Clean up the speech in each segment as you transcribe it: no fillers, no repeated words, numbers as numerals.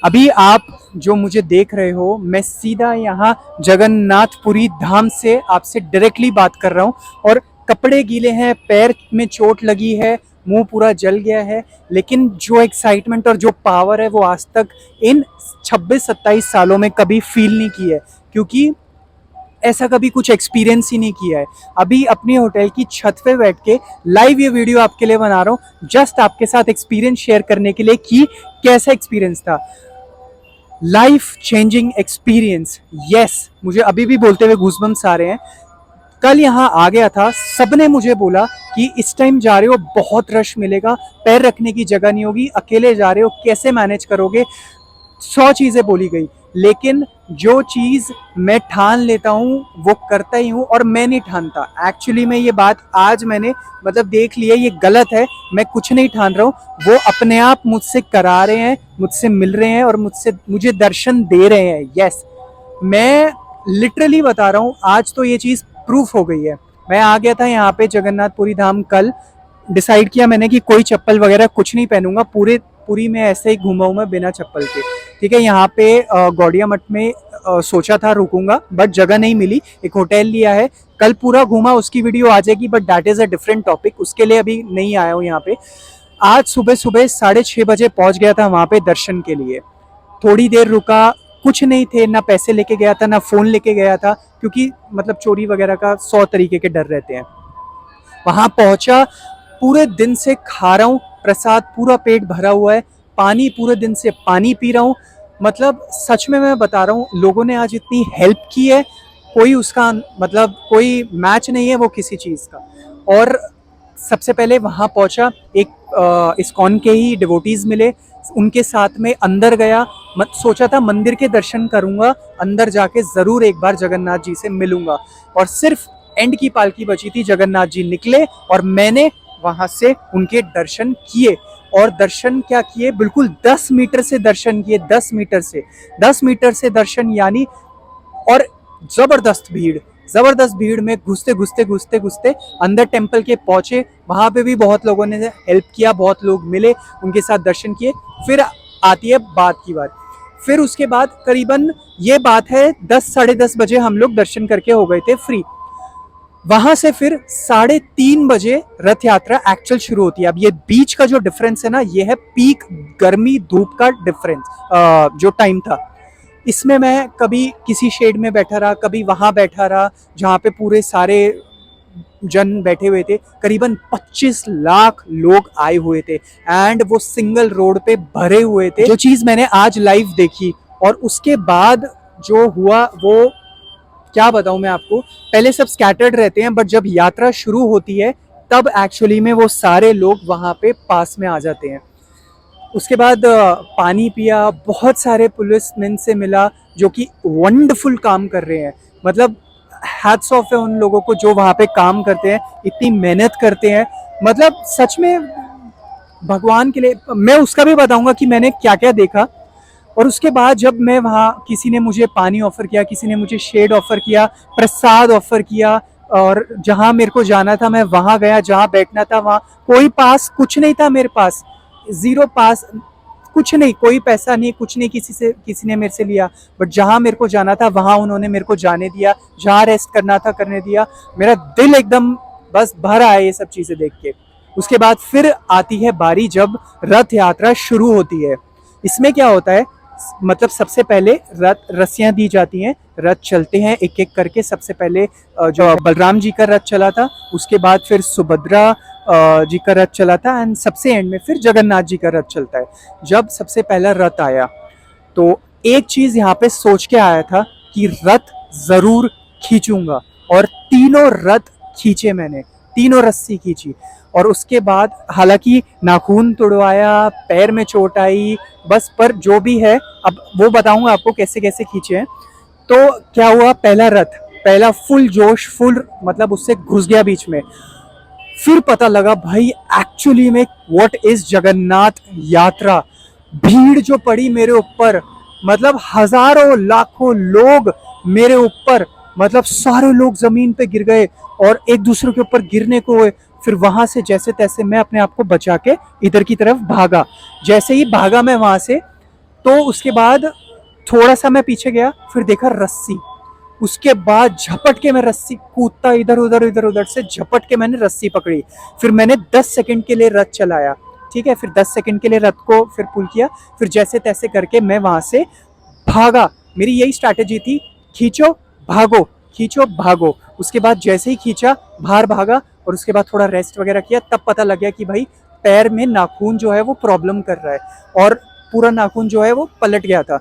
अभी आप जो मुझे देख रहे हो, मैं सीधा यहाँ जगन्नाथपुरी धाम से आपसे डायरेक्टली बात कर रहा हूँ। और कपड़े गीले हैं, पैर में चोट लगी है, मुंह पूरा जल गया है, लेकिन जो एक्साइटमेंट और जो पावर है वो आज तक इन 26-27 सालों में कभी फील नहीं की है, क्योंकि ऐसा कभी कुछ एक्सपीरियंस ही नहीं किया है। अभी अपनी होटल की छत पे बैठ के लाइव ये वीडियो आपके लिए बना रहा हूँ, जस्ट आपके साथ एक्सपीरियंस शेयर करने के लिए कि कैसा एक्सपीरियंस था। लाइफ चेंजिंग एक्सपीरियंस, यस, मुझे अभी भी बोलते हुए गूज़बम्स आ रहे हैं। कल यहाँ आ गया था, सबने मुझे बोला कि इस टाइम जा रहे हो, बहुत रश मिलेगा, पैर रखने की जगह नहीं होगी, अकेले जा रहे हो, कैसे मैनेज करोगे। 100 चीज़ें बोली गई, लेकिन जो चीज़ मैं ठान लेता हूँ वो करता ही हूँ। और मैं नहीं ठानता, एक्चुअली में ये बात आज मैंने देख लिया, ये गलत है। मैं कुछ नहीं ठान रहा हूँ, वो अपने आप मुझसे करा रहे हैं, मुझसे मिल रहे हैं और मुझे दर्शन दे रहे हैं। यस, मैं लिटरली बता रहा हूँ, आज तो ये चीज़ प्रूफ हो गई है। मैं आ गया था यहाँ पे जगन्नाथपुरी धाम कल, डिसाइड किया मैंने कि कोई चप्पल वगैरह कुछ नहीं पहनूंगा, पूरी में ऐसे ही घूमा हूँ मैं बिना चप्पल के। ठीक है, यहाँ पे गौड़िया मठ में सोचा था रुकूंगा, बट जगह नहीं मिली, एक होटल लिया है, कल पूरा घूमा, उसकी वीडियो आ जाएगी, but that is a different topic, उसके लिए अभी नहीं आया हूँ यहाँ पे। आज सुबह सुबह 6:30 बजे पहुँच गया था वहाँ पे दर्शन के लिए। थोड़ी देर रुका, कुछ नहीं थे, ना पैसे लेके गया था ना फ़ोन लेके गया था, क्योंकि चोरी वगैरह का 100 तरीके के डर रहते हैं। वहाँ पहुँचा, पूरे दिन से खा रहा हूँ प्रसाद, पूरा पेट भरा हुआ है, पानी पूरे दिन से पानी पी रहा हूँ। सच में मैं बता रहा हूँ, लोगों ने आज इतनी हेल्प की है, कोई उसका कोई मैच नहीं है वो किसी चीज़ का। और सबसे पहले वहाँ पहुँचा, एक इस्कॉन के ही डिवोटीज़ मिले, उनके साथ में अंदर गया। सोचा था मंदिर के दर्शन करूँगा, अंदर जाके ज़रूर एक बार जगन्नाथ जी से मिलूँगा। और सिर्फ एंड की पालकी बची थी, जगन्नाथ जी निकले और मैंने वहाँ से उनके दर्शन किए। और दर्शन क्या किए, बिल्कुल 10 मीटर से दर्शन किए, 10 मीटर से दर्शन यानी। और जबरदस्त भीड़ में घुसते अंदर टेम्पल के पहुंचे। वहां पे भी बहुत लोगों ने हेल्प किया, बहुत लोग मिले, उनके साथ दर्शन किए। फिर आती है बात की बात, फिर उसके बाद करीबन ये बात है 10-10:30 बजे हम लोग दर्शन करके हो गए थे फ्री। वहां से फिर 3:30 बजे रथ यात्रा एक्चुअल शुरू होती है। अब ये बीच का जो डिफरेंस है ना, ये है पीक गर्मी धूप का डिफरेंस, जो टाइम था। इसमें मैं कभी किसी शेड में बैठा रहा, कभी वहां बैठा रहा जहाँ पे पूरे सारे जन बैठे हुए थे। करीबन 25 लाख लोग आए हुए थे एंड वो सिंगल रोड पे भरे हुए थे। जो चीज मैंने आज लाइव देखी और उसके बाद जो हुआ वो क्या बताऊं मैं आपको। पहले सब स्कैटर्ड रहते हैं, बट जब यात्रा शुरू होती है तब एक्चुअली में वो सारे लोग वहां पे पास में आ जाते हैं। उसके बाद पानी पिया, बहुत सारे पुलिसमैन से मिला जो कि वंडरफुल काम कर रहे हैं। हैट्स ऑफ है उन लोगों को जो वहाँ पे काम करते हैं, इतनी मेहनत करते हैं। सच में भगवान के लिए। मैं उसका भी बताऊंगा कि मैंने क्या क्या देखा। और उसके बाद जब मैं वहाँ, किसी ने मुझे पानी ऑफर किया, किसी ने मुझे शेड ऑफर किया, प्रसाद ऑफर किया, और जहाँ मेरे को जाना था मैं वहाँ गया, जहाँ बैठना था वहाँ। कोई पास कुछ नहीं था मेरे पास, जीरो पास, कुछ नहीं, कोई पैसा नहीं, कुछ नहीं किसी ने मेरे से लिया। बट जहाँ मेरे को जाना था वहाँ उन्होंने मेरे को जाने दिया, जहाँ रेस्ट करना था करने दिया। मेरा दिल एकदम बस भर आया ये सब चीज़ें देख के। उसके बाद फिर आती है बारी जब रथ यात्रा शुरू होती है। इसमें क्या होता है, सबसे पहले रस्सियां दी जाती हैं, रथ चलते हैं एक एक करके। सबसे पहले जो बलराम जी का रथ चला था, उसके बाद फिर सुभद्रा जी का रथ चला था, एंड सबसे एंड में फिर जगन्नाथ जी का रथ चलता है। जब सबसे पहला रथ आया तो एक चीज यहाँ पे सोच के आया था कि रथ जरूर खींचूंगा, और तीनों रथ खींचे मैंने, तीनों रस्सी खींची। और उसके बाद हालांकि नाखून तुड़वाया, पैर में चोट आई, बस, पर जो भी है अब वो बताऊंगा आपको कैसे कैसे खींचे हैं। तो क्या हुआ, पहला फुल जोश, उससे घुस गया बीच में। फिर पता लगा भाई एक्चुअली में व्हाट इज जगन्नाथ यात्रा। भीड़ जो पड़ी मेरे ऊपर, हजारों लाखों लोग मेरे ऊपर, सारे लोग जमीन पे गिर गए और एक दूसरे के ऊपर गिरने को हुए। फिर वहां से जैसे तैसे मैं अपने आप को बचा के इधर की तरफ भागा। जैसे ही भागा मैं वहां से, तो उसके बाद थोड़ा सा मैं पीछे गया, फिर देखा रस्सी, उसके बाद झपट के मैं रस्सी कूदता इधर उधर से झपट के मैंने रस्सी पकड़ी। फिर मैंने 10 सेकंड के लिए रथ चलाया, ठीक है, फिर 10 सेकंड के लिए रथ को फिर पुल किया, फिर जैसे तैसे करके मैं वहां से भागा। मेरी यही स्ट्रैटेजी थी, खींचो भागो, खींचो भागो। उसके बाद जैसे ही खींचा बाहर भागा, और उसके बाद थोड़ा रेस्ट वगैरह किया, तब पता लग गया कि भाई पैर में नाखून जो है वो प्रॉब्लम कर रहा है, और पूरा नाखून जो है वो पलट गया था।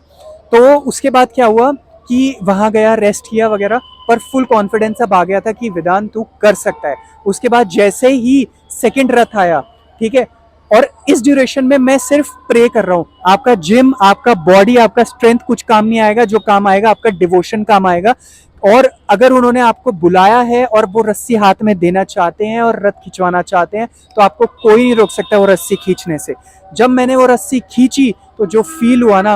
तो उसके बाद क्या हुआ कि वहां गया, रेस्ट किया वगैरह, पर फुल कॉन्फिडेंस अब आ गया था कि वेदांत तू कर सकता है। उसके बाद जैसे ही सेकंड रथ आया, ठीक है, और इस ड्यूरेशन में मैं सिर्फ प्रे कर रहा हूँ, आपका जिम, आपका बॉडी, आपका स्ट्रेंथ कुछ काम नहीं आएगा, जो काम आएगा आपका डिवोशन काम आएगा। और अगर उन्होंने आपको बुलाया है और वो रस्सी हाथ में देना चाहते हैं और रथ खिंचवाना चाहते हैं, तो आपको कोई नहीं रोक सकता वो रस्सी खींचने से। जब मैंने वो रस्सी खींची तो जो फील हुआ ना,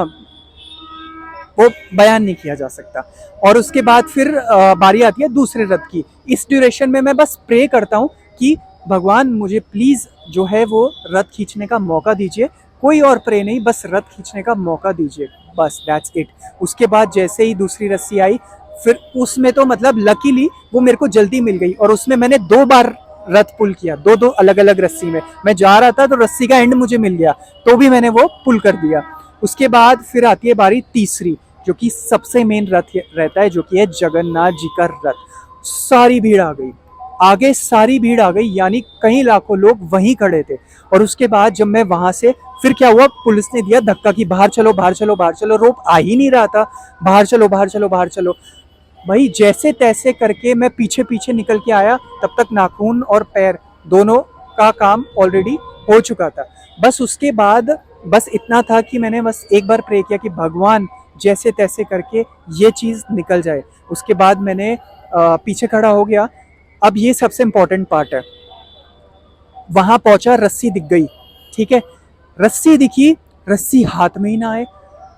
वो बयान नहीं किया जा सकता। और उसके बाद फिर बारी आती है दूसरे रथ की। इस ड्यूरेशन में मैं बस प्रे करता हूँ कि भगवान मुझे प्लीज जो है वो रथ खींचने का मौका दीजिए, कोई और प्रे नहीं, बस रथ खींचने का मौका दीजिए, बस दैट्स इट। उसके बाद जैसे ही दूसरी रस्सी आई, फिर उसमें तो मतलब लकीली वो मेरे को जल्दी मिल गई, और उसमें मैंने 2 बार रथ पुल किया, दो अलग अलग रस्सी में मैं जा रहा था, तो रस्सी का एंड मुझे मिल गया, तो भी मैंने वो पुल कर दिया। उसके बाद फिर आती है बारी तीसरी, जो कि सबसे मेन रथ रहता है, जो कि है जगन्नाथ जी का रथ। सारी भीड़ आ गई, आगे सारी भीड़ आ गई, यानी कई लाखों लोग वहीं खड़े थे। और उसके बाद जब मैं वहां से, फिर क्या हुआ, पुलिस ने दिया धक्का कि बाहर चलो बाहर चलो बाहर चलो, रोप आ ही नहीं रहा था, बाहर चलो बाहर चलो बाहर चलो। भाई जैसे तैसे करके मैं पीछे पीछे निकल के आया, तब तक नाखून और पैर दोनों का काम ऑलरेडी हो चुका था। बस उसके बाद बस इतना था कि मैंने बस एक बार प्रे किया कि भगवान जैसे तैसे करके ये चीज़ निकल जाए। उसके बाद मैंने पीछे खड़ा हो गया। अब ये सबसे इम्पोर्टेंट पार्ट है, वहां पहुंचा, रस्सी दिख गई, ठीक है, रस्सी दिखी, रस्सी हाथ में ही ना आए,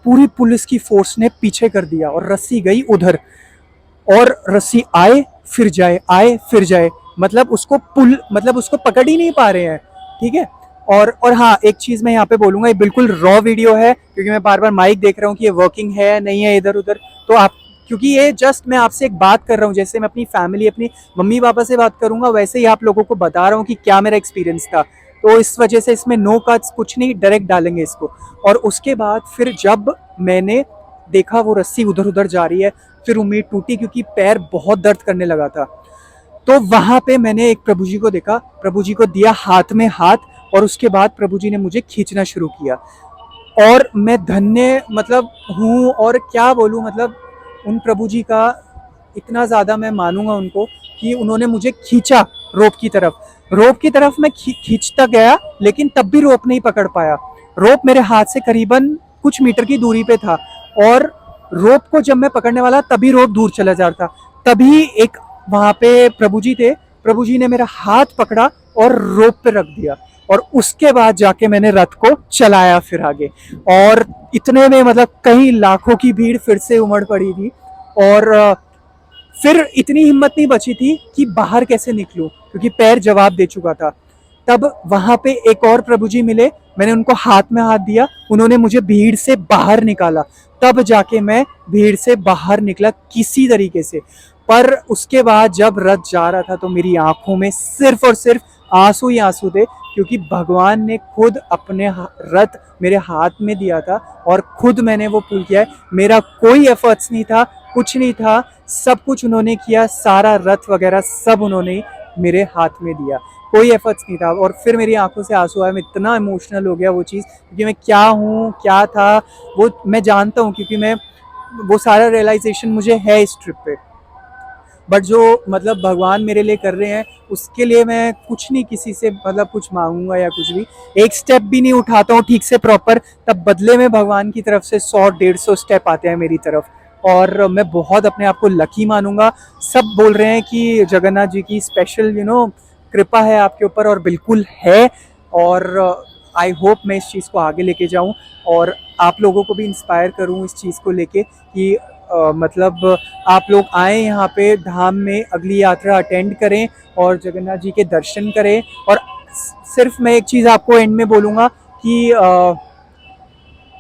पूरी पुलिस की फोर्स ने पीछे कर दिया और रस्सी गई उधर, और रस्सी आए फिर जाए, आए फिर जाए, मतलब उसको पुल, मतलब उसको पकड़ ही नहीं पा रहे हैं, ठीक है। और हाँ, एक चीज मैं यहाँ पे बोलूंगा, ये बिल्कुल रॉ वीडियो है, क्योंकि मैं बार बार माइक देख रहा हूँ कि ये वर्किंग है नहीं है इधर उधर, तो आप, क्योंकि ये जस्ट मैं आपसे एक बात कर रहा हूँ, जैसे मैं अपनी फैमिली, अपनी मम्मी पापा से बात करूंगा, वैसे ही आप लोगों को बता रहा हूँ कि क्या मेरा एक्सपीरियंस था। तो इस वजह से इसमें नो कट्स कुछ नहीं, डायरेक्ट डालेंगे इसको। और उसके बाद फिर जब मैंने देखा वो रस्सी उधर उधर जा रही है, फिर उम्मीद टूटी, क्योंकि पैर बहुत दर्द करने लगा था। तो वहां पे मैंने एक प्रभु जी को देखा, प्रभु जी को दिया हाथ में हाथ, और उसके बाद प्रभु जी ने मुझे खींचना शुरू किया। और मैं धन्य मतलब हूँ, और क्या बोलूँ, मतलब उन प्रभु जी का इतना ज़्यादा मैं मानूंगा उनको कि उन्होंने मुझे खींचा रोप की तरफ। रोप की तरफ मैं खींचता गया, लेकिन तब भी रोप नहीं पकड़ पाया। रोप मेरे हाथ से करीबन कुछ मीटर की दूरी पे था, और रोप को जब मैं पकड़ने वाला, तभी रोप दूर चला जा रहा था। तभी एक वहां पे प्रभु जी थे, प्रभु जी ने मेरा हाथ पकड़ा और रोप पे रख दिया, और उसके बाद जाके मैंने रथ को चलाया फिर आगे। और इतने में मतलब कई लाखों की भीड़ फिर से उमड़ पड़ी थी, और फिर इतनी हिम्मत नहीं बची थी कि बाहर कैसे निकलूं, क्योंकि पैर जवाब दे चुका था। तब वहां पे एक और प्रभु जी मिले, मैंने उनको हाथ में हाथ दिया, उन्होंने मुझे भीड़ से बाहर निकाला, तब जाके मैं भीड़ से बाहर निकला किसी तरीके से। पर उसके बाद जब रथ जा रहा था, तो मेरी आंखों में सिर्फ और सिर्फ आंसू ही आंसू थे, क्योंकि भगवान ने खुद अपने रथ मेरे हाथ में दिया था, और खुद मैंने वो पुल किया है। मेरा कोई एफर्ट्स नहीं था, कुछ नहीं था, सब कुछ उन्होंने किया, सारा रथ वगैरह सब उन्होंने मेरे हाथ में दिया, कोई एफर्ट्स नहीं था। और फिर मेरी आंखों से आंसू आए, मैं इतना इमोशनल हो गया वो चीज़, क्योंकि मैं क्या हूँ क्या था वो मैं जानता हूँ, क्योंकि मैं वो सारा रियलाइजेशन मुझे है इस ट्रिप पे। बट जो मतलब भगवान मेरे लिए कर रहे हैं, उसके लिए मैं कुछ नहीं किसी से मतलब कुछ मांगूंगा या कुछ भी, एक स्टेप भी नहीं उठाता हूँ ठीक से प्रॉपर, तब बदले में भगवान की तरफ से 100-150 स्टेप आते हैं मेरी तरफ। और मैं बहुत अपने आप को लकी मानूंगा। सब बोल रहे हैं कि जगन्नाथ जी की स्पेशल कृपा है आपके ऊपर, और बिल्कुल है। और आई होप मैं इस चीज़ को आगे लेके जाऊं, और आप लोगों को भी इंस्पायर करूं इस चीज़ को लेके कि मतलब आप लोग आए यहाँ पे धाम में, अगली यात्रा अटेंड करें और जगन्नाथ जी के दर्शन करें। और सिर्फ मैं एक चीज़ आपको एंड में बोलूँगा कि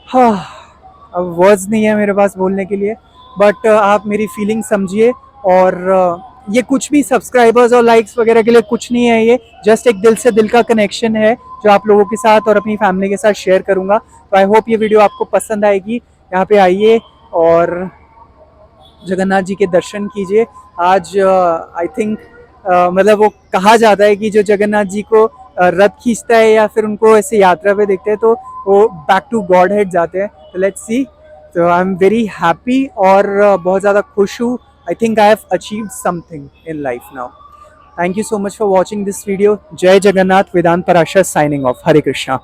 हाँ, अब वर्ड्स नहीं है मेरे पास बोलने के लिए, बट आप मेरी फीलिंग समझिए। और ये कुछ भी सब्सक्राइबर्स और लाइक्स वगैरह के लिए कुछ नहीं है, ये जस्ट एक दिल से दिल का कनेक्शन है जो आप लोगों के साथ और अपनी फैमिली के साथ शेयर करूँगा। तो आई होप ये वीडियो आपको पसंद आएगी। यहाँ पे आइए और जगन्नाथ जी के दर्शन कीजिए। आज आई थिंक मतलब वो कहा जाता है कि जो जगन्नाथ जी को रथ खींचता है या फिर उनको ऐसे यात्रा पे देखते हैं तो वो बैक टू गॉड हेड जाते हैं। तो लेट्स सी। तो आई एम वेरी हैप्पी और बहुत ज़्यादा खुश हूँ। I think I have achieved something in life now. Thank you so much for watching this video. जय जगन्नाथ। वेदांत पराशर साइनिंग ऑफ। हरे कृष्णा।